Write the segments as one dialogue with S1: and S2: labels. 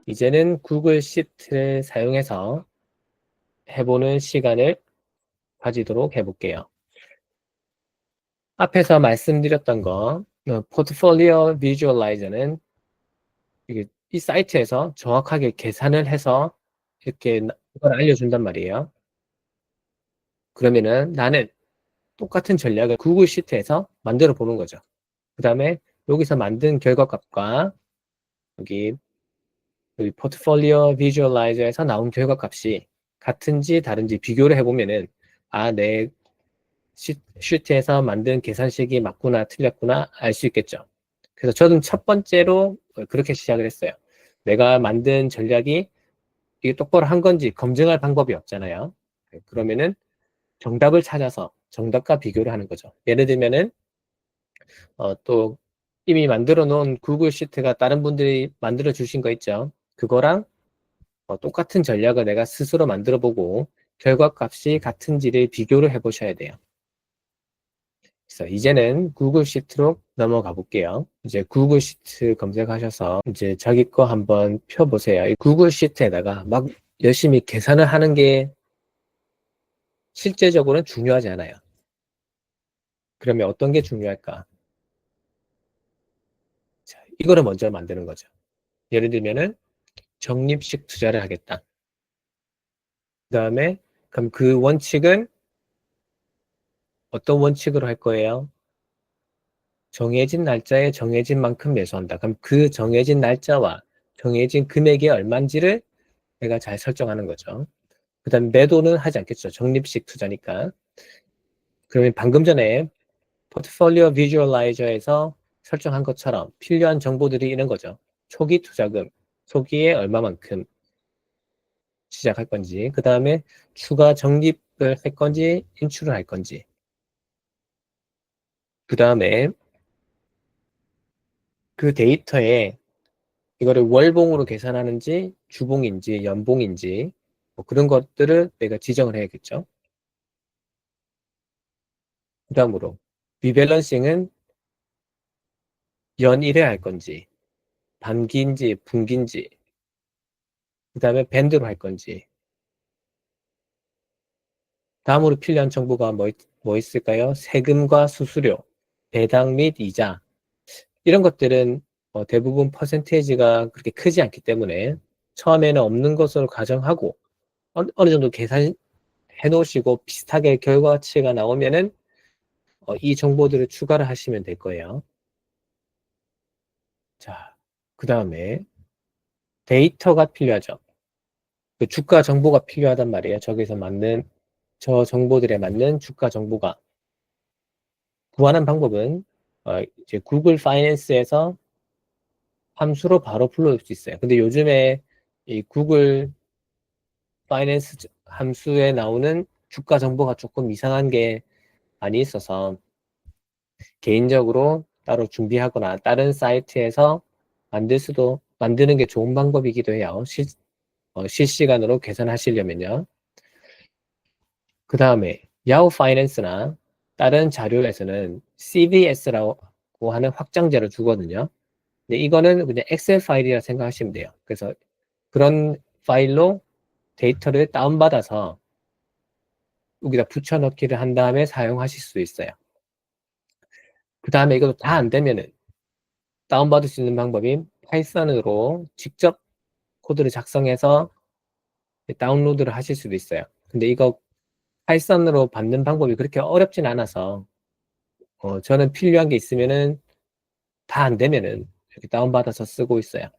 S1: 이제는 구글 시트를 사용해서 해보는 시간을 가지도록 해볼게요. 앞에서 말씀드렸던 거, 포트폴리오 비주얼라이저는 이 사이트에서 정확하게 계산을 해서 이렇게 이걸 알려준단 말이에요. 그러면은 나는 똑같은 전략을 구글 시트에서 만들어 보는 거죠. 그 다음에 여기서 만든 결과값과 여기 포트폴리오 비주얼라이저에서 나온 결과값이 같은지 다른지 비교를 해보면은 내 시트에서 만든 계산식이 맞구나 틀렸구나 알 수 있겠죠. 그래서 저는 첫 번째로 그렇게 시작을 했어요. 내가 만든 전략이 이게 똑바로 한 건지 검증할 방법이 없잖아요. 그러면은 정답을 찾아서 정답과 비교를 하는 거죠. 예를 들면은 또 이미 만들어 놓은 구글 시트가 다른 분들이 만들어 주신 거 있죠. 그거랑 똑같은 전략을 내가 스스로 만들어 보고 결과값이 같은지를 비교를 해 보셔야 돼요. 그래서 이제는 구글 시트로 넘어가 볼게요. 이제 구글 시트 검색하셔서 이제 자기 거 한번 펴보세요. 이 구글 시트에다가 막 열심히 계산을 하는 게 실제적으로는 중요하지 않아요. 그러면 어떤 게 중요할까? 자, 이거를 먼저 만드는 거죠. 예를 들면은 적립식 투자를 하겠다. 그 다음에 그럼 그 원칙은 어떤 원칙으로 할 거예요? 정해진 날짜에 정해진 만큼 매수한다. 그럼 그 정해진 날짜와 정해진 금액이 얼마인지를 내가 잘 설정하는 거죠. 그 다음 매도는 하지 않겠죠. 적립식 투자니까. 그러면 방금 전에 포트폴리오 비주얼라이저에서 설정한 것처럼 필요한 정보들이 이런 거죠. 초기 투자금, 초기에 얼마만큼 시작할 건지, 그 다음에 추가 적립을 할 건지, 인출을 할 건지, 그 다음에 그 데이터에 이거를 월봉으로 계산하는지, 주봉인지, 연봉인지, 뭐 그런 것들을 내가 지정을 해야겠죠. 그 다음으로, 리밸런싱은 연일에 할 건지, 단기인지, 분기인지, 그 다음에 밴드로 할 건지, 다음으로 필요한 정보가 뭐 있을까요? 세금과 수수료, 배당 및 이자, 이런 것들은 대부분 퍼센테이지가 그렇게 크지 않기 때문에 처음에는 없는 것으로 가정하고 어느 정도 계산해 놓으시고 비슷하게 결과치가 나오면은 이 정보들을 추가를 하시면 될 거예요. 자, 그 다음에 데이터가 필요하죠. 그 주가 정보가 필요하단 말이에요. 저 정보들에 맞는 주가 정보가 구하는 방법은 이제 구글 파이낸스에서 함수로 바로 불러올 수 있어요. 근데 요즘에 이 구글 파이낸스 함수에 나오는 주가 정보가 조금 이상한 게 많이 있어서 개인적으로 따로 준비하거나 다른 사이트에서 만드는 게 좋은 방법이기도 해요. 실시간으로 계산하시려면요. 그 다음에 야후 파이낸스나 다른 자료에서는 CVS라고 하는 확장자를 주거든요. 근데 이거는 그냥 엑셀 파일이라 생각하시면 돼요. 그래서 그런 파일로 데이터를 다운받아서 여기다 붙여넣기를 한 다음에 사용하실 수 있어요. 그 다음에 이것도 다 안 되면은 다운받을 수 있는 방법이 파이썬으로 직접 코드를 작성해서 다운로드를 하실 수도 있어요. 근데 이거 파이썬으로 받는 방법이 그렇게 어렵진 않아서 저는 필요한 게 있으면은 다 안 되면은 이렇게 다운받아서 쓰고 있어요.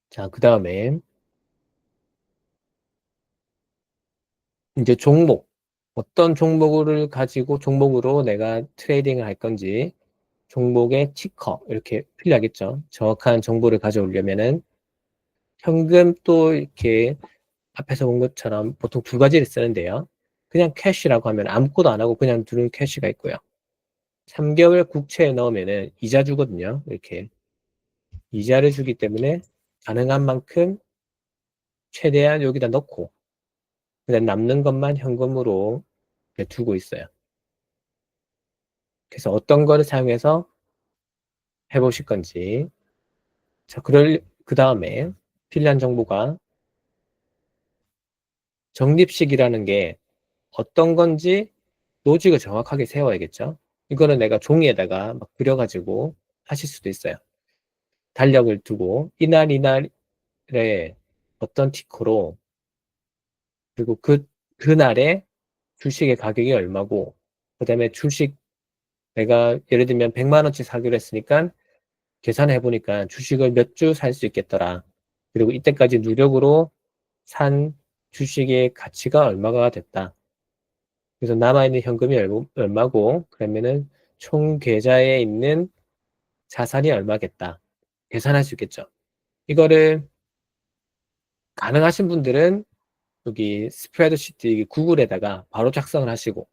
S1: 자, 그 다음에 이제 어떤 종목으로 내가 트레이딩을 할 건지 종목의 티커 이렇게 필요하겠죠. 정확한 정보를 가져오려면은 현금 또 이렇게 앞에서 본 것처럼 보통 두 가지를 쓰는데요. 그냥 캐시라고 하면 아무것도 안 하고 그냥 두는 캐시가 있고요. 3개월 국채에 넣으면은 이자 주거든요. 이렇게 이자를 주기 때문에 가능한 만큼 최대한 여기다 넣고 그냥 남는 것만 현금으로 두고 있어요. 그래서 어떤 거를 사용해서 해보실 건지. 자, 그 다음에 필요한 정보가 적립식이라는 게 어떤 건지 로직을 정확하게 세워야겠죠. 이거는 내가 종이에다가 막 그려가지고 하실 수도 있어요. 달력을 두고 이날에 어떤 티커로 그리고 그날에 주식의 가격이 얼마고 그다음에 주식 내가 예를 들면 100만 원치 사기로 했으니까 계산해 보니까 주식을 몇 주 살 수 있겠더라. 그리고 이때까지 누력으로 산 주식의 가치가 얼마가 됐다. 그래서 남아있는 현금이 얼마고 그러면은 총 계좌에 있는 자산이 얼마겠다. 계산할 수 있겠죠. 이거를 가능하신 분들은 여기 스프레드시트 구글에다가 바로 작성을 하시고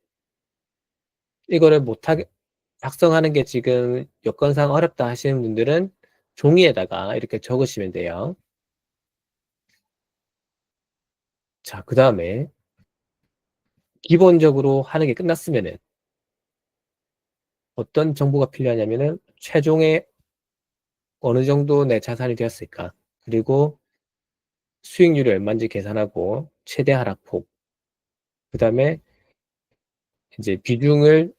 S1: 이거를 못하게 작성하는 게 지금 여건상 어렵다 하시는 분들은 종이에다가 이렇게 적으시면 돼요. 자, 그 다음에 기본적으로 하는 게 끝났으면은 어떤 정보가 필요하냐면은 최종에 어느 정도 내 자산이 되었을까? 그리고 수익률이 얼마인지 계산하고 최대 하락폭. 그 다음에 이제 비중을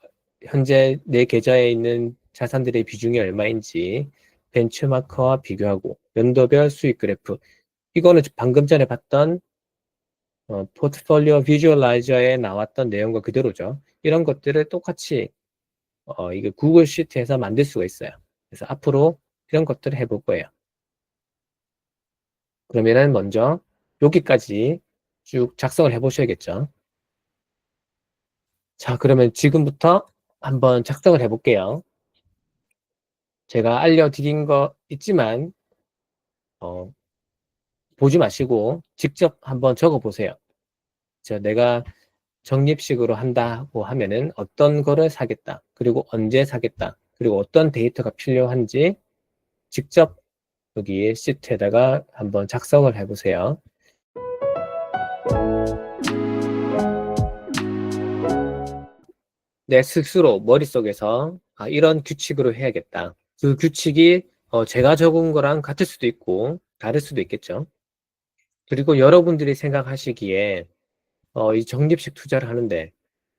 S1: 현재 내 계좌에 있는 자산들의 비중이 얼마인지 벤처마크와 비교하고 연도별 수익 그래프. 이거는 방금 전에 봤던 포트폴리오 비주얼라이저에 나왔던 내용과 그대로죠. 이런 것들을 똑같이 이게 구글 시트에서 만들 수가 있어요. 그래서 앞으로 이런 것들을 해볼 거예요. 그러면은 먼저 여기까지 쭉 작성을 해 보셔야겠죠. 자, 그러면 지금부터 한번 작성을 해 볼게요. 제가 알려드린 거 있지만 어, 보지 마시고 직접 한번 적어 보세요. 내가 적립식으로 한다고 하면은 어떤 거를 사겠다. 그리고 언제 사겠다. 그리고 어떤 데이터가 필요한지 직접 여기 시트에다가 한번 작성을 해 보세요. 내 스스로 머릿속에서 이런 규칙으로 해야겠다. 그 규칙이 제가 적은 거랑 같을 수도 있고 다를 수도 있겠죠. 그리고 여러분들이 생각하시기에 이 적립식 투자를 하는데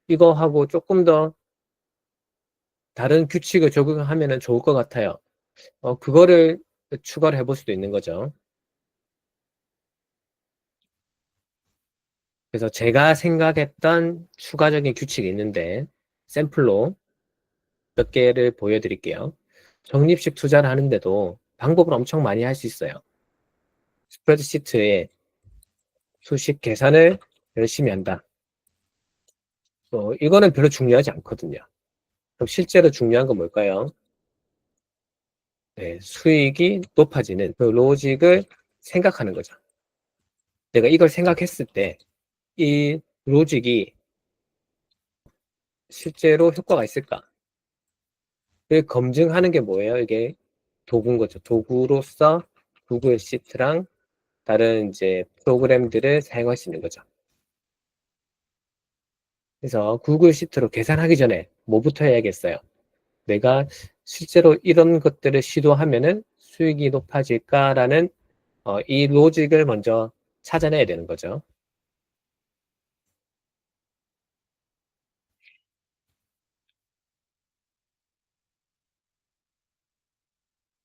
S1: 이거하고 조금 더 다른 규칙을 적용하면 좋을 것 같아요. 그거를 추가를 해볼 수도 있는 거죠. 그래서 제가 생각했던 추가적인 규칙이 있는데 샘플로 몇 개를 보여드릴게요. 적립식 투자를 하는데도 방법을 엄청 많이 할 수 있어요. 스프레드시트에 수식 계산을 열심히 한다. 이거는 별로 중요하지 않거든요. 그럼 실제로 중요한 건 뭘까요? 네, 수익이 높아지는 그 로직을 생각하는 거죠. 내가 이걸 생각했을 때 이 로직이 실제로 효과가 있을까? 그 검증하는 게 뭐예요? 이게 도구인 거죠. 도구로서 구글 시트랑 다른 이제 프로그램들을 사용할 수 있는 거죠. 그래서 구글 시트로 계산하기 전에 뭐부터 해야겠어요? 내가 실제로 이런 것들을 시도하면은 수익이 높아질까라는 이 로직을 먼저 찾아내야 되는 거죠.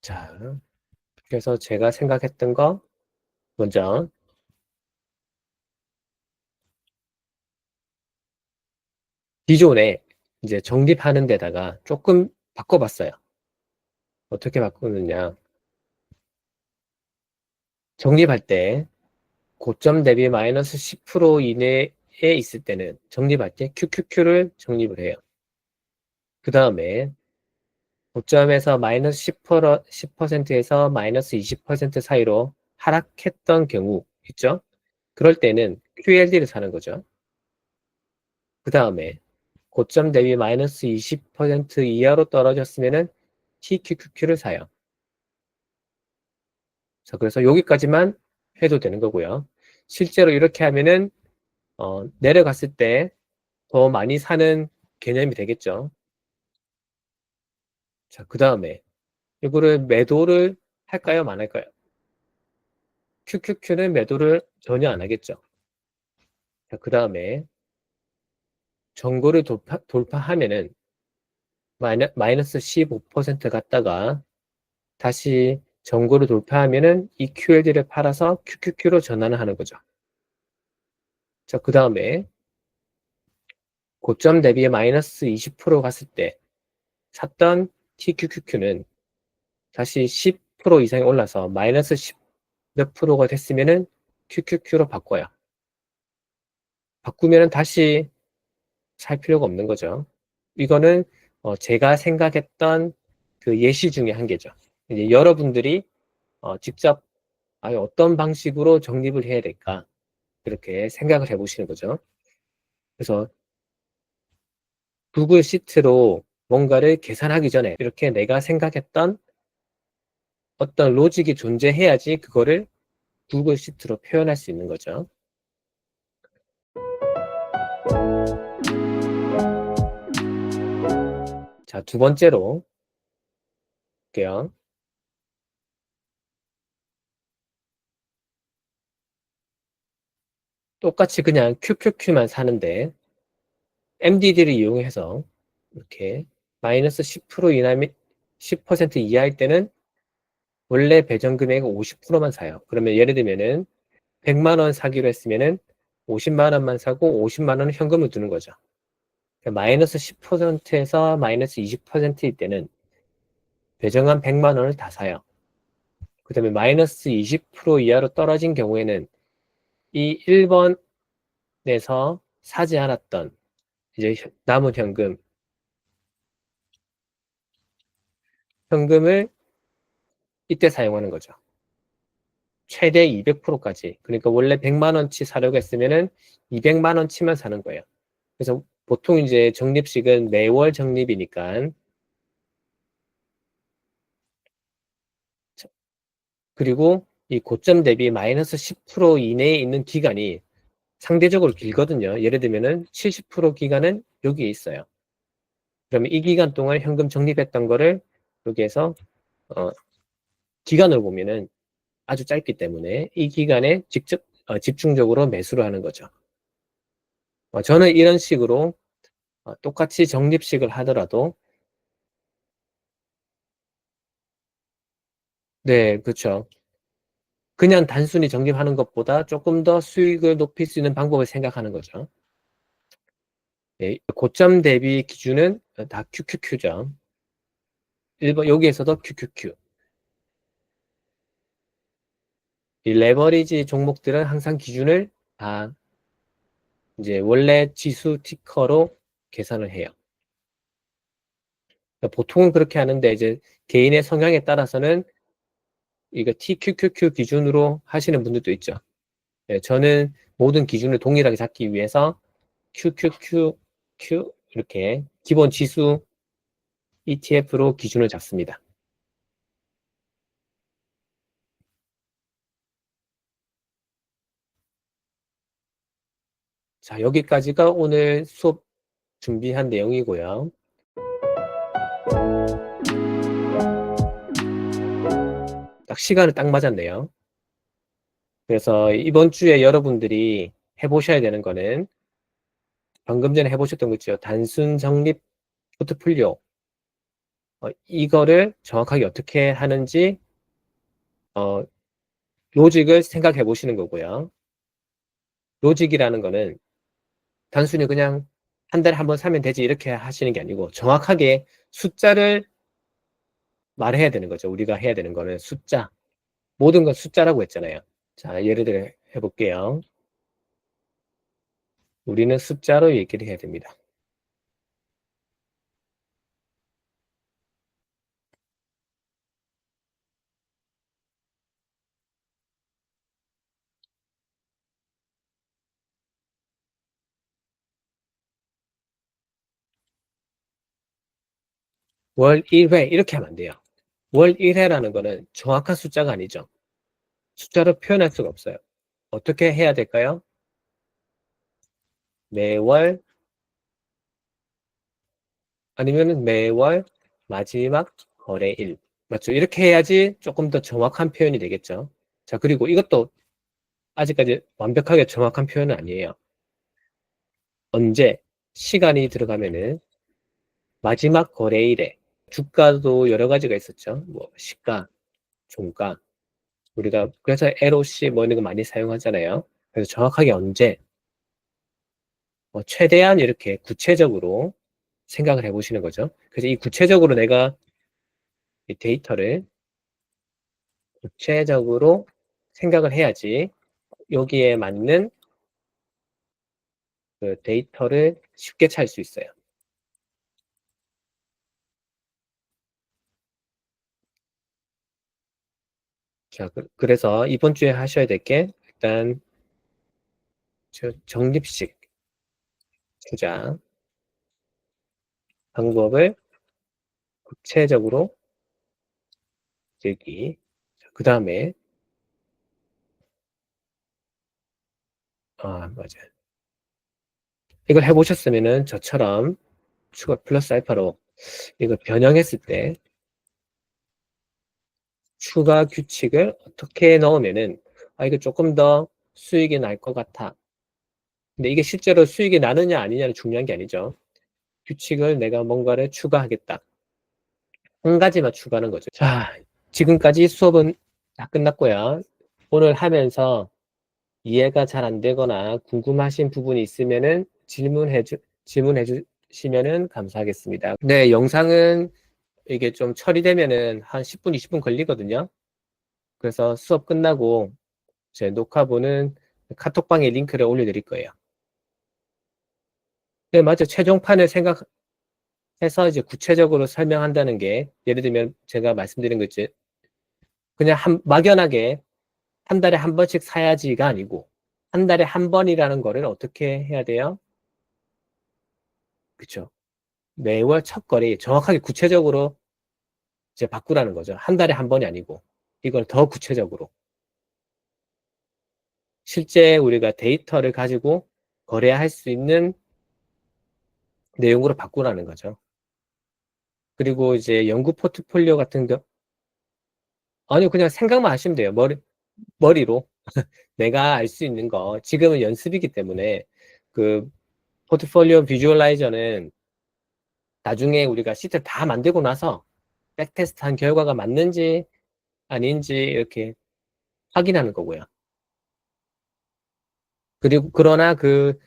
S1: 자, 그래서 제가 생각했던 거 먼저 기존에 이제 적립하는 데다가 조금 바꿔봤어요. 어떻게 바꾸느냐. 적립할 때 고점 대비 마이너스 10% 이내에 있을 때는 적립할 때 QQQ를 적립을 해요. 그 다음에 고점에서 마이너스 10%에서 마이너스 20% 사이로 하락했던 경우 있죠? 그럴 때는 QLD를 사는 거죠. 그 다음에 고점 대비 마이너스 20% 이하로 떨어졌으면은 TQQQ를 사요. 자, 그래서 여기까지만 해도 되는 거고요. 실제로 이렇게 하면은 내려갔을 때 더 많이 사는 개념이 되겠죠. 자, 그 다음에 이거를 매도를 할까요? 안 할까요? QQQ는 매도를 전혀 안 하겠죠. 자, 그 다음에 전고를 돌파하면은 마이너스 15% 갔다가 다시 전고를 돌파하면은 이 QLD를 팔아서 QQQ로 전환을 하는 거죠. 자, 그 다음에 고점 대비 마이너스 20% 갔을 때 샀던 TQQQ는 다시 10% 이상이 올라서 마이너스 10 몇 프로가 됐으면은 QQQ로 바꿔요. 바꾸면은 다시 살 필요가 없는 거죠. 이거는 제가 생각했던 그 예시 중에 한 개죠. 이제 여러분들이 직접 어떤 방식으로 적립을 해야 될까 이렇게 생각을 해보시는 거죠. 그래서 구글 시트로 뭔가를 계산하기 전에 이렇게 내가 생각했던 어떤 로직이 존재해야지 그거를 구글 시트로 표현할 수 있는 거죠. 자, 두 번째로 볼게요. 똑같이 그냥 QQQ만 사는데 MDD를 이용해서 이렇게 마이너스 10% 이하면 10% 이하일 때는 원래 배정 금액 50%만 사요. 그러면 예를 들면은 100만 원 사기로 했으면은 50만 원만 사고 50만 원은 현금을 두는 거죠. 그러니까 마이너스 10%에서 마이너스 20%일 때는 배정한 100만 원을 다 사요. 그 다음에 마이너스 20% 이하로 떨어진 경우에는 이 1번에서 사지 않았던 이제 남은 현금을 이때 사용하는 거죠. 최대 200%까지. 그러니까 원래 100만 원치 사려고 했으면은 200만 원치만 사는 거예요. 그래서 보통 이제 적립식은 매월 적립이니까 그리고 이 고점 대비 마이너스 10% 이내에 있는 기간이 상대적으로 길거든요. 예를 들면은 70% 기간은 여기에 있어요. 그러면 이 기간 동안 현금 적립했던 거를 여기에서 어, 기간을 보면은 아주 짧기 때문에 이 기간에 직접 집중적으로 매수를 하는 거죠. 저는 이런 식으로 똑같이 적립식을 하더라도 네, 그렇죠. 그냥 단순히 적립하는 것보다 조금 더 수익을 높일 수 있는 방법을 생각하는 거죠. 네, 고점 대비 기준은 다 QQQ죠. 1번 여기에서도 QQQ. 이 레버리지 종목들은 항상 기준을 다 이제 원래 지수 티커로 계산을 해요. 보통은 그렇게 하는데 이제 개인의 성향에 따라서는 이거 TQQQ 기준으로 하시는 분들도 있죠. 네, 저는 모든 기준을 동일하게 잡기 위해서 QQQQ 이렇게 기본 지수 ETF로 기준을 잡습니다. 자, 여기까지가 오늘 수업 준비한 내용이고요. 딱 시간을 딱 맞았네요. 그래서 이번 주에 여러분들이 해보셔야 되는 거는 방금 전에 해보셨던 거 있죠. 단순 적립 포트폴리오. 이거를 정확하게 어떻게 하는지 어, 로직을 생각해 보시는 거고요. 로직이라는 거는 단순히 그냥 한 달에 한 번 사면 되지 이렇게 하시는 게 아니고 정확하게 숫자를 말해야 되는 거죠. 우리가 해야 되는 거는 숫자. 모든 건 숫자라고 했잖아요. 자, 예를 들어 해볼게요. 우리는 숫자로 얘기를 해야 됩니다. 월 1회 이렇게 하면 안 돼요. 월 1회라는 거는 정확한 숫자가 아니죠. 숫자로 표현할 수가 없어요. 어떻게 해야 될까요? 매월 아니면 매월 마지막 거래일. 맞죠? 이렇게 해야지 조금 더 정확한 표현이 되겠죠. 자, 그리고 이것도 아직까지 완벽하게 정확한 표현은 아니에요. 언제, 시간이 들어가면은 마지막 거래일에 주가도 여러 가지가 있었죠. 뭐 시가, 종가. 우리가 그래서 LOC 뭐 이런 거 많이 사용하잖아요. 그래서 정확하게 언제, 뭐 최대한 이렇게 구체적으로 생각을 해보시는 거죠. 그래서 이 구체적으로 내가 이 데이터를 구체적으로 생각을 해야지 여기에 맞는 그 데이터를 쉽게 찾을 수 있어요. 자, 그래서 이번 주에 하셔야 될 게 일단 적립식 투자 방법을 구체적으로 들기. 그 다음에 맞아요. 이걸 해보셨으면은 저처럼 추가 플러스 알파로 이걸 변형했을 때 추가 규칙을 어떻게 넣으면은 이거 조금 더 수익이 날 것 같아. 근데 이게 실제로 수익이 나느냐 아니냐는 중요한 게 아니죠. 규칙을 내가 뭔가를 추가하겠다. 한 가지만 추가하는 거죠. 자, 지금까지 수업은 다 끝났고요. 오늘 하면서 이해가 잘 안 되거나 궁금하신 부분이 있으면은 질문해 주시면은 감사하겠습니다. 네, 영상은 이게 좀 처리되면은 한 10분, 20분 걸리거든요. 그래서 수업 끝나고 제 녹화본은 카톡방에 링크를 올려드릴 거예요. 네, 맞아요. 최종판을 생각해서 이제 구체적으로 설명한다는 게 예를 들면 제가 말씀드린 거 있지. 그냥 막연하게 한 달에 한 번씩 사야지가 아니고 한 달에 한 번이라는 거를 어떻게 해야 돼요? 그쵸? 매월 첫 거래 정확하게 구체적으로 이제 바꾸라는 거죠. 한 달에 한 번이 아니고 이걸 더 구체적으로 실제 우리가 데이터를 가지고 거래할 수 있는 내용으로 바꾸라는 거죠. 그리고 이제 연구 포트폴리오 같은 거 아니요 그냥 생각만 하시면 돼요. 머리로 내가 알 수 있는 거 지금은 연습이기 때문에 그 포트폴리오 비주얼라이저는 나중에 우리가 시트를 다 만들고 나서 백테스트한 결과가 맞는지 아닌지 이렇게 확인하는 거고요. 그리고 그러나 그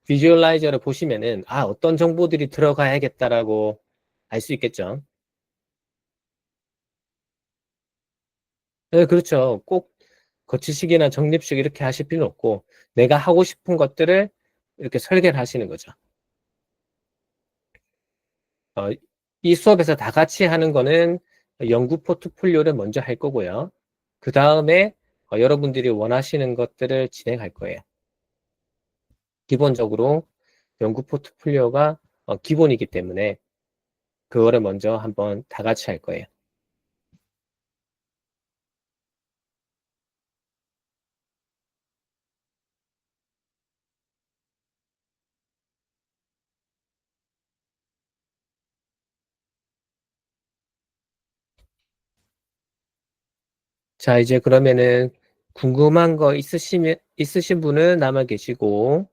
S1: 비주얼라이저를 보시면은 어떤 정보들이 들어가야겠다라고 알 수 있겠죠. 네, 그렇죠. 꼭 거치식이나 적립식 이렇게 하실 필요는 없고 내가 하고 싶은 것들을 이렇게 설계를 하시는 거죠. 어, 이 수업에서 다 같이 하는 거는 연구 포트폴리오를 먼저 할 거고요. 그 다음에 여러분들이 원하시는 것들을 진행할 거예요. 기본적으로 연구 포트폴리오가 기본이기 때문에 그거를 먼저 한번 다 같이 할 거예요. 자, 이제 그러면은 궁금한 거 있으신 분은 남아 계시고